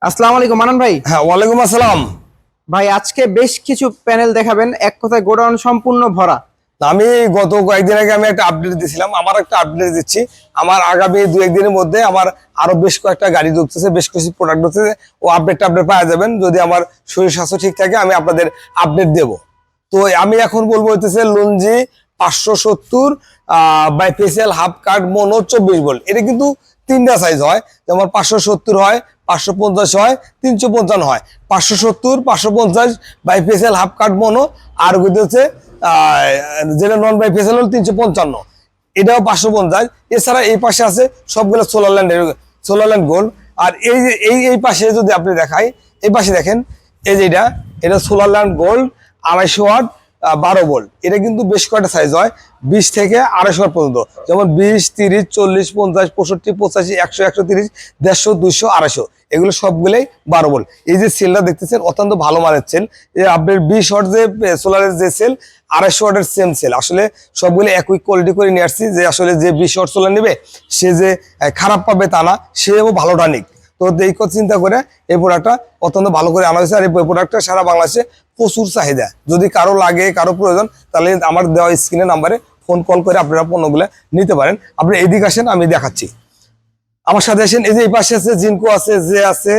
আসসালামু আলাইকুম মানান ভাই। হ্যাঁ, ওয়ালাইকুম আসসালাম। ভাই আজকে বেশ কিছু প্যানেল দেখাবেন, এক কথায় গোডাউন সম্পূর্ণ ভরা। আমি গত কয়েকদিন আগে আমি একটা আপডেট দিয়েছিলাম, আমার একটা আপডেট দিচ্ছি। আমার আগামী দু একদিনের মধ্যে আমার আরো বেশ কয়েকটা গাড়ি ঢুকতেছে, বেশ কিছু প্রোডাক্ট ঢুকতেছে। ও আপডেট পাওয়া যাবেন। যদি আমার শরীর স্বাস্থ্য ঠিক থাকে আমি আপনাদের আপডেট দেব। তো আমি এখন বলবো হইতেছে লুঞ্জি 570 bifacial half cut mono 24 volt. এটা কিন্তু তিনটা সাইজ হয়, যেমন 570 হয়, 550 হয়, 355 হয়। 570, 550 বাইফেসিয়াল হাফ কাট মোনো। আর হচ্ছে যেটা নন বাইফেসিয়াল হল 355, এটাও 550। এছাড়া এই পাশে আছে সবগুলো সোলারল্যান্ড গোল্ড। আর এই যে এই পাশে যদি আপনি দেখাই, এই পাশে দেখেন, এই যে এটা সোলারল্যান্ড গোল্ড 250 ওয়াট 12 ভোল্ট। এটা কিন্তু বেশ কয়েকটা সাইজ হয়, 20 থেকে 250 ওয়াট পর্যন্ত, যেমন 20, 30, 40, 50, 65, 85, 100, 130, 150, 200, 250। এগুলো সবগুলোই 12 ভোল্ট। এই যে সেলটা দেখতেছেন অত্যন্ত ভালো মানের সেল। আপনার 20 ওয়াট যে সোলারের যে সেল, 250 ওয়াটের সেম সেল। আসলে সবগুলো একই কোয়ালিটি করে নিয়ে আসছি, যে আসলে যে 20 ওয়াট সোলার নেবে সে যে খারাপ পাবে তা না, সেও ভালোটা নিক। তো এই কথা চিন্তা করে এই প্রোডাক্টটা অত্যন্ত ভালো করে আনা হয়েছে। আর এই প্রোডাক্টটা সারা বাংলাদেশে প্রচুর চাহিদা। যদি কারো লাগে, কারো প্রয়োজন, তাহলে আমার দেওয়া স্ক্রিনের নাম্বারে ফোন কল করে আপনারা পণ্যগুলো নিতে পারেন। আপনি এদিকে আসেন, আমি দেখাচ্ছি। আমার সাথে আসেন। এই যে এই পাশে আছে জিনকো আছে, যে আছে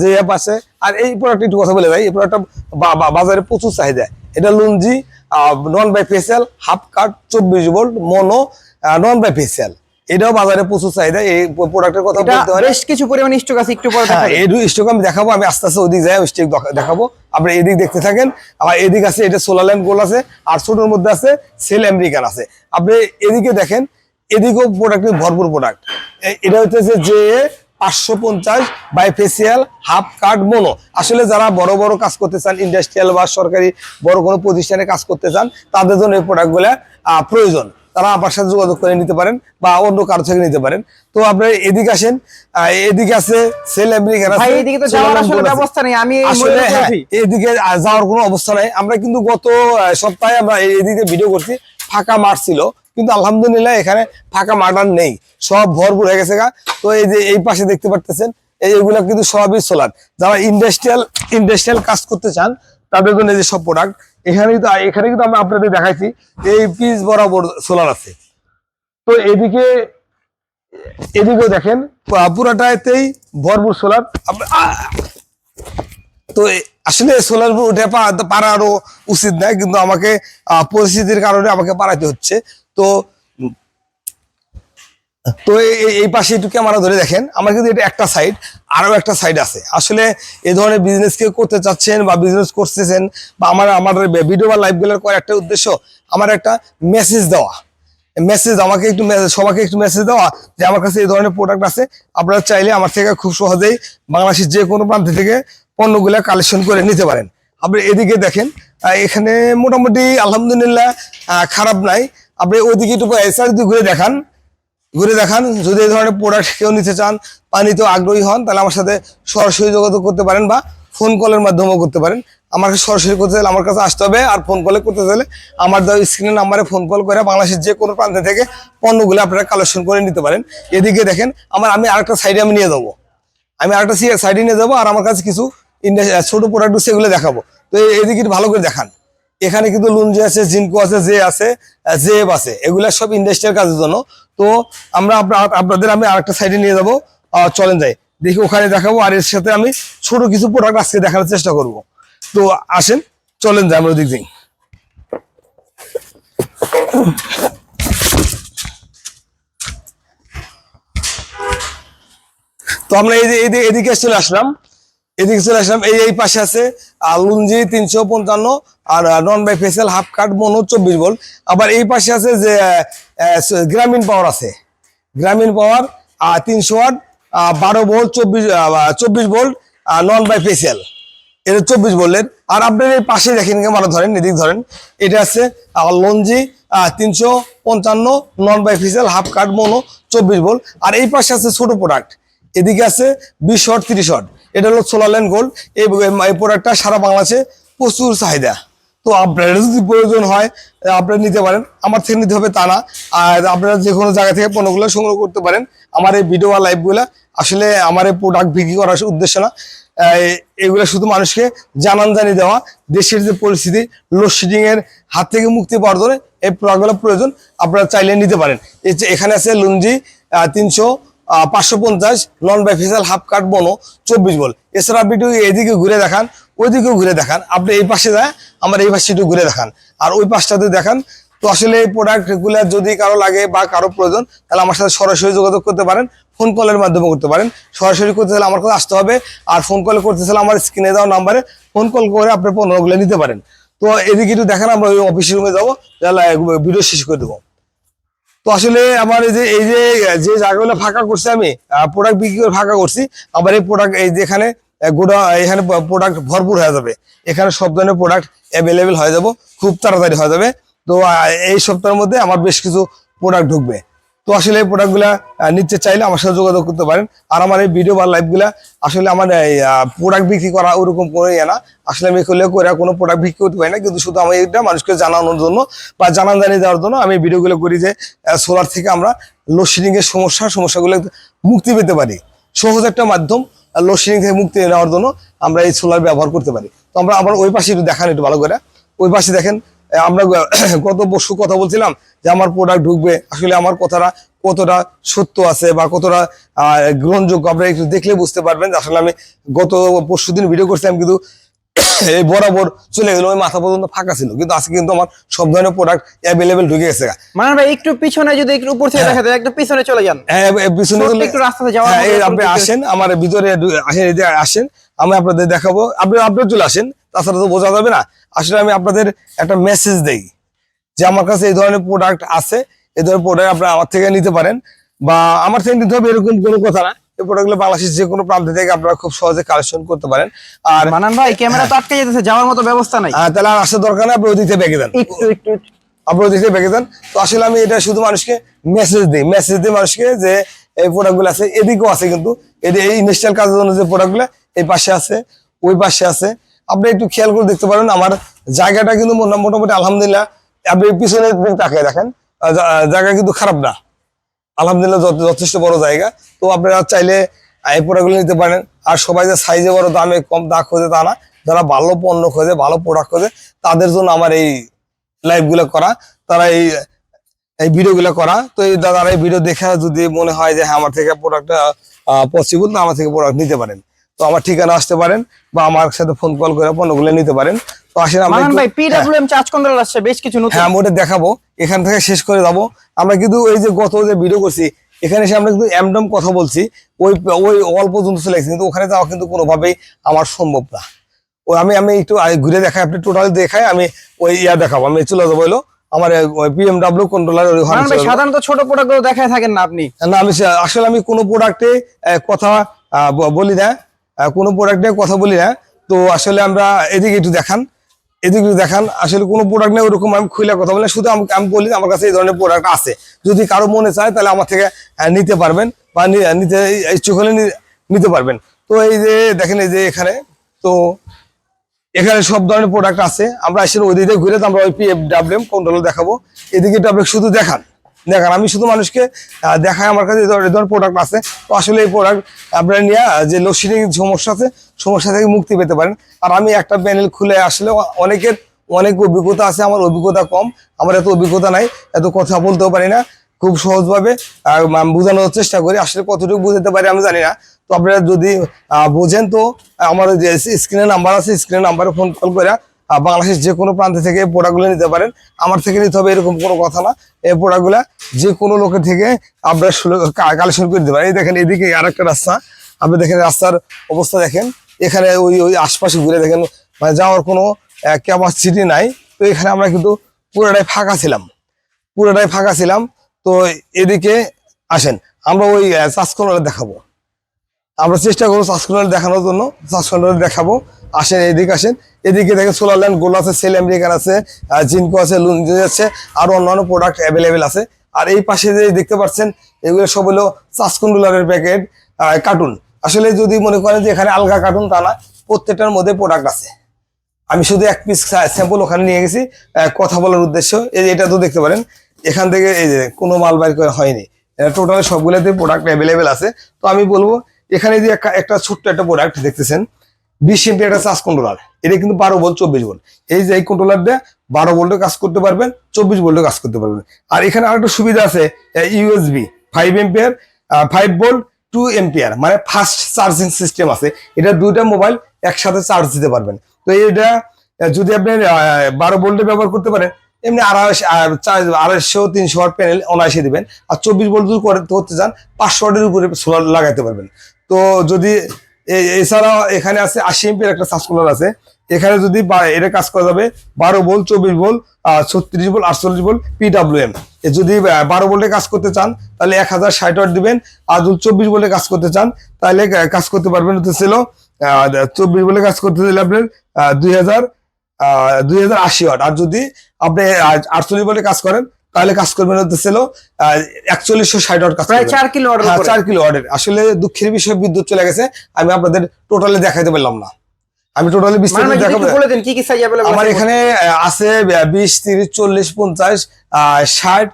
যে অ্যাপ আছে। আর এই প্রোডাক্ট একটু কথা বলে ভাই, এই প্রোডাক্টটা বাজারে প্রচুর চাহিদা। এটা Longi non bifacial half cut 24 volt mono non bifacial. এটাও বাজারে প্রচুর চাহিদা। এই প্রোডাক্টের কথা বলতে হয়, বেশ কিছু পরিমাণ স্টক আছে, একটু পরে দেখাবো। এই স্টক আমি দেখাবো। আমি আস্তে আস্তে ওদিক যাই, স্টক দেখাবো। আপনি এদিক দেখতে থাকেন। আমার এদিক আছে, এটা সোলারল্যান্ড গোল্ড আছে, আর ছোটোর মধ্যে আছে সেল আমেরিকান আছে। আপনি এদিকে দেখেন, এদিকেও প্রোডাক্টের ভরপুর প্রোডাক্ট। এটা হচ্ছে যে 550 বাইফেসিয়াল হাফ কাট মোনো। আসলে যারা বড় বড় কাজ করতে চান, ইন্ডাস্ট্রিয়াল বা সরকারি বড় কোনো প্রতিষ্ঠানে কাজ করতে চান, তাদের জন্য এই প্রোডাক্টগুলো প্রয়োজন। তারা আমার সাথে যোগাযোগ করে নিতে পারেন বা অন্য কারো থেকে নিতে পারেন। তো আপনার এদিকে আসেন, এদিকে আছে সেল আমেরিকান আছে। এদিকে তো যাওয়ার আসলে ব্যবস্থা নেই, আমি আসলে এদিকে যাওয়ার কোনো অবস্থা নাই। আমরা কিন্তু গত সপ্তাহে আমরা এদিকে ভিডিও করছি, ফাঁকা মাঠ ছিল, কিন্তু আলহামদুলিল্লাহ এখানে ফাঁকা মাঠ আর নেই, সব ভরপুর হয়ে গেছে গা। তো এই যে এই পাশে দেখতে পারতেছেন, এইগুলা কিন্তু সবই সোলার। যারা ইন্ডাস্ট্রিয়াল কাজ করতে চান তাদের জন্য এই যে সব প্রোডাক্ট। এখানে কিন্তু আমরা আপনাদের দেখাইছি, এই পিস বরাবর সোলার আছে। তো এদিকেও দেখেন, পুরাটাতেই ভরপুর সোলার। তো আসলে সোলার উঠে পারা আরো উচিত নয়, কিন্তু আমাকে পরিস্থিতির কারণে আমাকে পারাইতে হচ্ছে। তো তো এই পাশে একটু ক্যামেরা ধরে দেখেন, আমার কিন্তু এটা একটা সাইড, আরো একটা সাইড আছে। আসলে এই ধরনের বিজনেস কেউ করতে চাচ্ছেন বা বিজনেস করতেছেন, বা আমার ভিডিও বা লাইভগুলোর একটা উদ্দেশ্য, আমার একটা মেসেজ দেওয়া। আমাকে একটু সবাইকে একটু মেসেজ দেওয়া যে আমার কাছে এই ধরনের প্রোডাক্ট আছে, আপনারা চাইলে আমার থেকে খুব সহজেই বাংলাদেশের যে কোনো প্রান্ত থেকে পণ্যগুলা কালেকশন করে নিতে পারেন। আপনি এদিকে দেখেন, এখানে মোটামুটি আলহামদুলিল্লাহ খারাপ নাই। আপনি ওইদিকে একটু ঘুরে দেখান। যদি এই ধরনের প্রোডাক্ট কেউ নিতে চান, পানিতে আগ্রহী হন, তাহলে আমার সাথে সরাসরি যোগাযোগ করতে পারেন বা ফোন কলের মাধ্যমেও করতে পারেন। আমাকে সরাসরি করতে চাইলে আমার কাছে আসতে হবে, আর ফোন কলে করতে চাইলে আমার দেওয়া স্ক্রিনের নাম্বারে ফোন কল করে বাংলাদেশের যে কোনো প্রান্ত থেকে পণ্যগুলো আপনারা কালেকশন করে নিতে পারেন। এদিকে দেখেন, আমি আরেকটা সাইডে নিয়ে যাবো। সাইডে নিয়ে যাবো, আর আমার কাছে কিছু ছোট প্রোডাক্ট সেগুলো দেখাবো। তো এদিকে ভালো করে দেখান। এখানে কিন্তু লুঞ্জি আছে, জিনকো আছে, জেব আছে, এগুলা সব ইন্ডাস্ট্রিয়াল কাজের জন্য। তো আপনাদের আমি আরেকটা সাইডে নিয়ে যাবো, চলেন যাই দেখি, ওখানে দেখাবো। আর এর সাথে আমি ছোট কিছু প্রোডাক্ট আজকে দেখানোর চেষ্টা করব। তো আসেন, চলেন যাই আমরা ওদিক দিন। তো আমরা এদিকে চলে আসলাম। এই পাশে আছে লুঞ্জি 355 আর non bifacial half cut mono 24 volt. আবার এই পাশে আছে যে গ্রামীণ পাওয়ার আছে, Grameen power 300 watt 12 volt 24 volt non bifacial, এটা 24 ভোল্টের। আর আপনার এই পাশে দেখেন, মানে ধরেন এদিক ধরেন, এটা আছে Longi 355 non bifacial half cut mono 24 volt. আর এই পাশে আছে ছোট প্রোডাক্ট, এদিকে আছে 20 ওয়াট 30 ওয়াট, এটা হলো সোলারল্যান্ড গোল্ড। এই প্রোডাক্টটা সারা বাংলাদেশে প্রচুর চাহিদা। তো আপনার যদি প্রয়োজন হয় আপনারা নিতে পারেন, আমার থেকে নিতে হবে তা না। আর আপনারা যে কোনো জায়গা থেকে পণ্যগুলো সংগ্রহ করতে পারেন। আমার এই ভিডিও আর লাইভগুলো আসলে আমার এই প্রোডাক্ট বিক্রি করার উদ্দেশ্য না, এগুলো শুধু মানুষকে জানানজানি দেওয়া। দেশের যে পরিস্থিতি, লোডশেডিং এর হাত থেকে মুক্তি পাওয়ার জন্য এই প্রোডাক্টগুলো প্রয়োজন, আপনারা চাইলে নিতে পারেন। এখানে আছে লুঞ্জি 550 নন বাইফেশিয়াল হাফ কাট বনো 24 বল। এছাড়া আপনি একটু এদিকে ঘুরে দেখান, ওইদিকেও ঘুরে দেখান, আপনি এই পাশে যায় আমার এই পাশে একটু ঘুরে দেখান, আর ওই পাশটাতে দেখান। তো আসলে এই প্রোডাক্টগুলো যদি কারো লাগে বা কারো প্রয়োজন, তাহলে আমার সাথে সরাসরি যোগাযোগ করতে পারেন, ফোন কলের মাধ্যমে করতে পারেন। সরাসরি করতে চাইলে আমার কাছে আসতে হবে, আর ফোন কল করতে চাইলে আমার স্ক্রিনে দেওয়া নাম্বারে ফোন কল করে আপনার পণ্যগুলো নিতে পারেন। তো এদিকে একটু দেখেন, আমরা ওই অফিস রুমে যাবো, তাহলে ভিডিও শেষ করে দেবো। তো আসলে আমার যে জায়গাগুলো ফাঁকা করছি, আমি প্রোডাক্ট বিক্রি করে ফাঁকা করছি, আবার এই প্রোডাক্ট এই যে এখানে এখানে প্রোডাক্ট ভরপুর হয়ে যাবে। এখানে সব ধরনের প্রোডাক্ট অ্যাভেলেবেল হয়ে যাব, খুব তাড়াতাড়ি হয়ে যাবে। তো এই সপ্তাহের মধ্যে আমার বেশ কিছু প্রোডাক্ট ঢুকবে। তো আসলে এই প্রোডাক্টগুলা নিতে চাইলে আমার সাথে যোগাযোগ করতে পারেন। আর আমার এই ভিডিও বা লাইভগুলা আসলে আমার প্রোডাক্ট বিক্রি করা ওরকম কোনো ইয়ে না। আসলে আমি করলে কোনো প্রোডাক্ট বিক্রি করতে পারি না, কিন্তু শুধু আমি এটা মানুষকে জানানোর জন্য বা জানানজানি দেওয়ার জন্য আমি ভিডিওগুলো করি, যে সোলার থেকে আমরা লোডশেডিং এর সমস্যাগুলো মুক্তি পেতে পারি। সহজ একটা মাধ্যম লোডশেডিং থেকে মুক্তি নেওয়ার জন্য আমরা এই সোলার ব্যবহার করতে পারি। তো আমরা আবার ওই পাশে একটু দেখান, একটু ভালো করে ওই পাশে দেখেন। আমরা গত পরশু কথা বলছিলাম যে আমার প্রোডাক্ট ঢুকবে, আসলে আমার কথাটা কতটা সত্য আছে বা কতটা গ্রহণযোগ্য আপনারা একটু দেখলে বুঝতে পারবেন। আসলে আমি গত পরশু দিন ভিডিও করছিলাম, কিন্তু এই বরাবর চলে গেল, ওই মাথা পর্যন্ত ফাঁকা ছিল, কিন্তু আজকে কিন্তু আমার সব ধরনের প্রোডাক্ট অ্যাভেলেবেল ঢুকে গেছে। মানে ভাই একটু পিছনে, যদি একটু উপর থেকে দেখা যায়, একটু পিছনে চলে যান। হ্যাঁ, পিছনে একটু রাস্তাতে যাওয়া, আপনি আসেন, আমার ভিতরে আসেন, আমি আপনাদের দেখাবো। আপনি চলে আসেন, তাছাড়া তো বোঝা যাবে না। আসলে আমি আপনাদের একটা মেসেজ দেই যে আমার কাছে এই ধরনের প্রোডাক্ট আছে, এই ধরনের প্রোডাক্ট আপনারা আমার থেকে নিতে পারেন, বা আমার থেকে নিতে হবে এরকম কোনো কথা না। এই প্রোডাক্টগুলো বাংলাদেশের যে কোনো প্রান্ত থেকে আপনারা খুব সহজে কালেকশন করতে পারেন। আর মানান ভাই, ক্যামেরা তো আটকে যেতেছে, যাওয়ার মতো ব্যবস্থা নাই। তাহলে আর আসার দরকার নেই, আপনি ওই দিকে ব্যাগে দেন, একটু আপনি ওই দিকে ব্যাগে দেন। তো আসলে আমি এটা শুধু মানুষকে মেসেজ দিই মানুষকে, যে এই প্রোডাক্টগুলো আছে, এদিকেও আছে, কিন্তু এই ইন্ডাস্ট্রিয়াল কাজের জন্য যে প্রোডাক্টগুলো এই পাশে আছে, ওই পাশে আছে। আপনি একটু খেয়াল করে দেখতে পারেন, আমার জায়গাটা কিন্তু মোটামুটি আলহামদুলিল্লাহ। আপনি পিছনের দিক তাকিয়ে দেখেন, জায়গা কিন্তু খারাপ না, আলহামদুলিল্লাহ যথেষ্ট বড় জায়গা। তো আপনারা চাইলে এই প্রোডাক্টগুলো নিতে পারেন। আর সবাই যে সাইজে বড়, দামে কম তা খোঁজে তা না, যারা ভালো পণ্য খোঁজে, ভালো প্রোডাক্ট খোঁজে, তাদের জন্য আমার এই লাইভগুলো করা, তারা এই ভিডিওগুলো করা। তো এই দাদারা এই ভিডিও দেখে যদি মনে হয় যে হ্যাঁ আমার থেকে প্রোডাক্টটা পসিবল, তো আমার থেকে প্রোডাক্ট নিতে পারেন। তো আমার ঠিকানা আসতে পারেন, বা আমার সাথে ফোন কল করে পণ্যগুলো নিতে পারেন। তো আসলে মানান ভাই, পিডব্লিউএম চার্জ কন্ট্রোল আসছে বেশ কিছু নতুন। হ্যাঁ, আমি ওটা দেখাবো, এখান থেকে শেষ করে যাবো। আমরা কিন্তু এই যে গত যে ভিডিও করছি, এখানে এসে আমরা কিন্তু এমডম কথা বলছি, ওই অল্প পর্যন্ত চলে গেছি, কিন্তু ওখানে যাওয়া কিন্তু কোনোভাবেই আমার সম্ভব না। ওই আমি একটু ঘুরে দেখাই, আপনি টোটাল দেখাই, আমি ওই দেখাবো, আমি চলে যাবো হলো আমার পিএমডব্লিউ কন্ট্রোলার। সাধারণত ছোট প্রোডাক্ট গুলো দেখায় থাকেন না আপনি? না, আমি আসলে আমি কোনো প্রোডাক্টে কথা বলি না, কোনো প্রোডাক্টে কথা বলি না। তো আসলে আমরা এদিকে একটু দেখান, আসলে কোনো প্রোডাক্ট নেই ওরকম আমি খুলে কথা বলি, শুধু আমি বলি আমার কাছে এই ধরনের প্রোডাক্ট আছে, যদি কারো মনে চায় তাহলে আমার থেকে নিতে পারবেন, বা নিতে ইচ্ছুক হলে নিতে পারবেন। তো এই যে দেখেন, এই যে এখানে, তো এখানে সব ধরনের প্রোডাক্ট আছে। আমরা আসলে ওই দিকে ঘুরে আমরা ওই পিএফডব্লিউএম কন্ট্রোল দেখাবো, এদিকে আপনি শুধু দেখান। আমি শুধু মানুষকে দেখাই আমার কাছে এই ধরনের প্রোডাক্ট আছে। তো আসলে এই প্রোডাক্ট আপনারা নিয়ে যে লোডশেডিং সমস্যা থেকে মুক্তি পেতে পারেন। আর আমি একটা প্যানেল খুলে আসলে অনেক অভিজ্ঞতা আছে, আমার অভিজ্ঞতা কম, আমার এত অভিজ্ঞতা নাই, এত কথা বলতেও পারি না। খুব সহজভাবে বোঝানোর চেষ্টা করি, আসলে কতটুকু বুঝাতে পারি আমি জানি না। তো আপনারা যদি বোঝেন, তো আমার যে স্ক্রিনে নাম্বার আছে, স্ক্রিনে নাম্বারে ফোন কল করে বাংলাদেশের যে কোনো প্রান্ত থেকে প্রোডাক্টগুলো নিতে পারেন। আমার থেকে নিতে হবে এরকম কোনো কথা না, এই প্রোডাক্টগুলা যে কোনো লোকের থেকে আপনারা কালেকশন করে দিতে পারেন। এই দেখেন, এদিকে আর একটা রাস্তা, আপনি দেখেন রাস্তার অবস্থা দেখেন, এখানে ওই আশপাশে ঘুরে দেখেন, মানে যাওয়ার কোনো ক্যাপাসিটি নাই। তো এখানে আমরা কিন্তু পুরোটাই ফাঁকা ছিলাম। তো এদিকে আসেন, আমরা ওই চার্জ কন্ট্রোলার দেখাবো, আমরা চেষ্টা করবো চার্জ কন্ট্রোলার দেখানোর জন্য, চার্জ কন্ট্রোলার দেখাবো। আসেন, এদিকে দেখেন সোলার ল্যান্ড গোল আছে, সেল আমেরিকান আছে, জিনকো আছে, লুঞ্জি আছে, আর অন্যান্য প্রোডাক্ট অ্যাভেলেবেল আছে। আর এই পাশে যে দেখতে পাচ্ছেন, এগুলো সব হলো চার্জ কন্ট্রোলারের প্যাকেট, কার্টুন। আসলে যদি মনে করেন যে এখানে আলগা কার্টুন, তা না, প্রত্যেকটার মধ্যে প্রোডাক্ট আছে। আমি শুধু এক পিস স্যাম্পল ওখানে নিয়ে গেছি কথা বলার উদ্দেশ্য। এই যে এটা তো দেখতে পারেন, এখান থেকে এই যে কোনো মাল বাইর করা হয়নি, টোটাল সবগুলোতে প্রোডাক্ট অ্যাভেলেবেল আছে। তো আমি বলবো এখানে যে একটা ছোট্ট একটা প্রোডাক্ট দেখতেছেন 20 এমপিয়ার একটা চার্জ কন্ট্রোলার, এটা কিন্তু 12 ভোল্ট 24 ভোল্ট। এই যে এই কন্ট্রোলার দিয়ে 12 ভোল্টে কাজ করতে পারবেন, 24 ভোল্টে কাজ করতে পারবেন। আর এখানে আরেকটা সুবিধা আছে, ইউএসবি 5 এমপিয়ার 5 ভোল্ট 2 এমপিয়ার, মানে ফাস্ট চার্জিং সিস্টেম আছে। এটা দুইটা মোবাইল একসাথে চার্জ দিতে পারবেন। তো এটা যদি আপনি 12 ভোল্টে ব্যবহার করতে পারেন, এমনি 250-300 ওয়াট প্যানেল অনায়াসে দিবেন। আর 24 ভোল্ট যদি করতে চান 500 ওয়াটের উপরে সোলার লাগাইতে পারবেন। তো যদি এছাড়াও এখানে আছে 80 এমপির একটা চার্জ কুলার আছে। এখানে যদি এটা কাজ করা যাবে 12 volt 24 volt 36 volt 48 volt PWM। যদি 12 ভোল্টে কাজ করতে চান তাহলে 1060 ওয়াট দিবেন। আর যদি 24 ভোল্টে কাজ করতে চান তাহলে কাজ করতে পারবেন হচ্ছে 24 ভোল্টে কাজ করতে দিলে আপনার 2080 ওয়াট। আর যদি আপনি 48 ভোল্টে কাজ করেন তাহলে কাজ করবেন হচ্ছে 4160 ওয়াট কাজ প্রায় করবেন। 4 কিলো অর্ডার 4 কিলো ওয়াটের। আসলে দুঃখের বিষয় বিদ্যুৎ চলে গেছে, আমি আপনাদের টোটালি দেখাইতে পারলাম না। আমি টোটালি বিস্তারিত দেখাবো। বলে দেন কি কি সাইজ अवेलेबल আমার এখানে আছে 20 30 40 50 60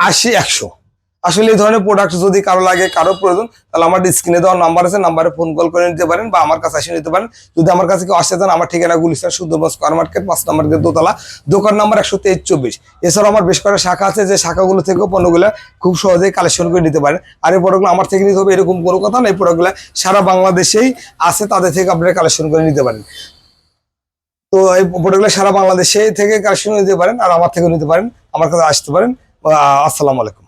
80 100। আসলে এই ধরনের প্রোডাক্ট যদি কারো লাগে, কারো প্রয়োজন, তাহলে আমার স্ক্রিনে দেওয়া নাম্বার আছে, নাম্বারে ফোন কল করে নিতে পারেন বা আমার কাছে এসে নিতে পারেন। যদি আমার কাছে কেউ আসতে চান, আমার ঠিকানা গুলিস্তান সুন্দরবন স্কয়ার মার্কেট 5 নম্বর গেট দোতলা, দোকান নাম্বার 123-24। এছাড়াও আমার বেশ কয়েকটা শাখা আছে, যে শাখাগুলো থেকেও পণ্যগুলো খুব সহজেই কালেকশন করে নিতে পারেন। আর এই প্রোডাক্টগুলো আমার থেকে নিতে হবে এরকম কোনো কথা না, এই প্রোডাক্টগুলো সারা বাংলাদেশেই আছে, তাদের থেকে আপনারা কালেকশন করে নিতে পারেন। তো এই প্রোডাক্টগুলো সারা বাংলাদেশে থেকে কালেকশন নিতে পারেন, আর আমার থেকেও নিতে পারেন, আমার কাছে আসতে পারেন। আসসালামু আলাইকুম।